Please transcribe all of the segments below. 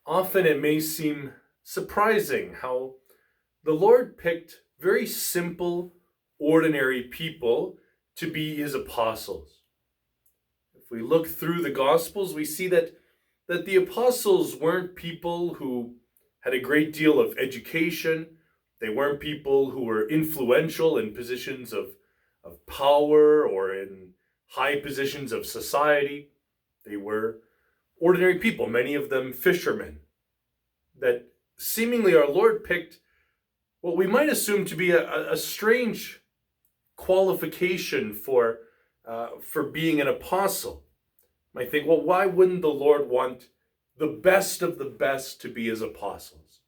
Often it may seem surprising how the Lord picked very simple, ordinary people to be his apostles. If we look through the Gospels, we see that the apostles weren't people who had a great deal of education. They weren't people who were influential in positions of power or in high positions of society. They were ordinary people, many of them fishermen, that seemingly our Lord picked what we might assume to be a strange qualification for being an apostle. You might think, well, why wouldn't the Lord want the best of the best to be his apostles?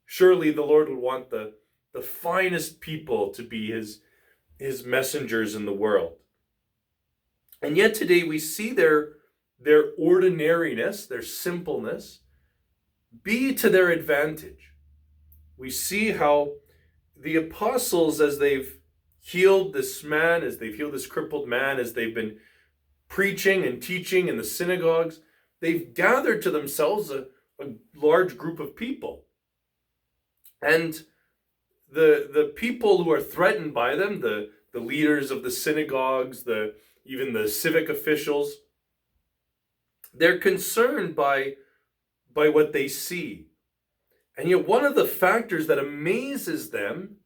Surely the Lord would want the finest people to be his messengers in the world. And yet today we see their ordinariness, their simpleness, be to their advantage. We see how the apostles, as they've healed this man, as they've healed this crippled man, as they've been preaching and teaching in the synagogues, they've gathered to themselves a large group of people. And the people who are threatened by them, the leaders of the synagogues, even the civic officials, they're concerned by what they see. And yet one of the factors that amazes them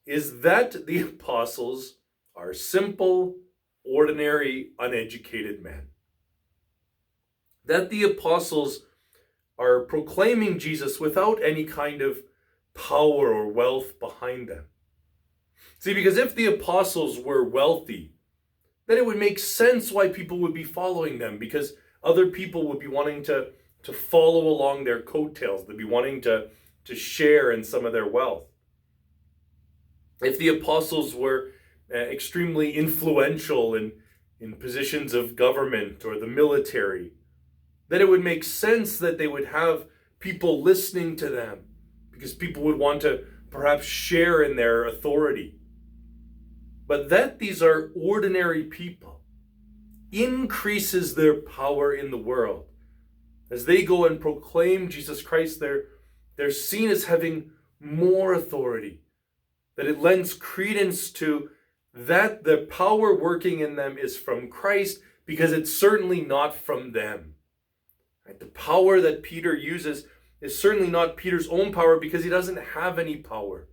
is that the apostles are simple, ordinary, uneducated men. That the apostles are proclaiming Jesus without any kind of power or wealth behind them. See, because if the apostles were wealthy, then it would make sense why people would be following them, because other people would be wanting to follow along their coattails. They'd be wanting to share in some of their wealth. If the apostles were extremely influential in positions of government or the military, then it would make sense that they would have people listening to them, because people would want to perhaps share in their authority. But that these are ordinary people increases their power in the world. As they go and proclaim Jesus Christ, they're seen as having more authority, that it lends credence to that the power working in them is from Christ, because it's certainly not from them. Right? The power that Peter uses is certainly not Peter's own power, because he doesn't have any power.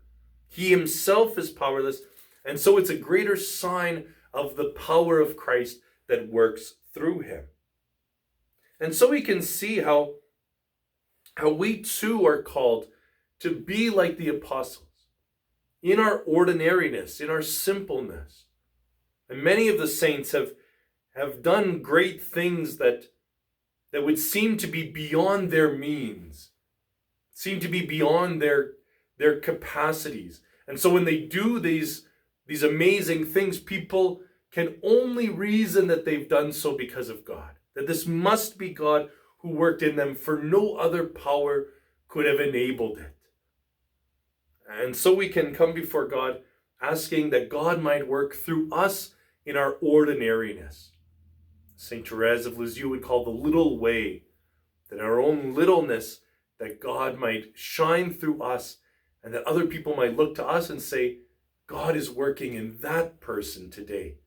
He himself is powerless, and so it's a greater sign of the power of Christ that works through him. And so we can see how we too are called to be like the apostles in our ordinariness, in our simpleness. And many of the saints have done great things that would seem to be beyond their means, seem to be beyond their capacities. And so when they do these amazing things, people can only reason that they've done so because of God. That this must be God who worked in them, for no other power could have enabled it. And so we can come before God asking that God might work through us in our ordinariness. St. Therese of Lisieux would call the little way, that our own littleness, that God might shine through us, and that other people might look to us and say, God is working in that person today.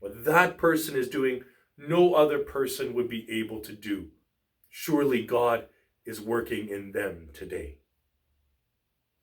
What that person is doing, no other person would be able to do. Surely God is working in them today.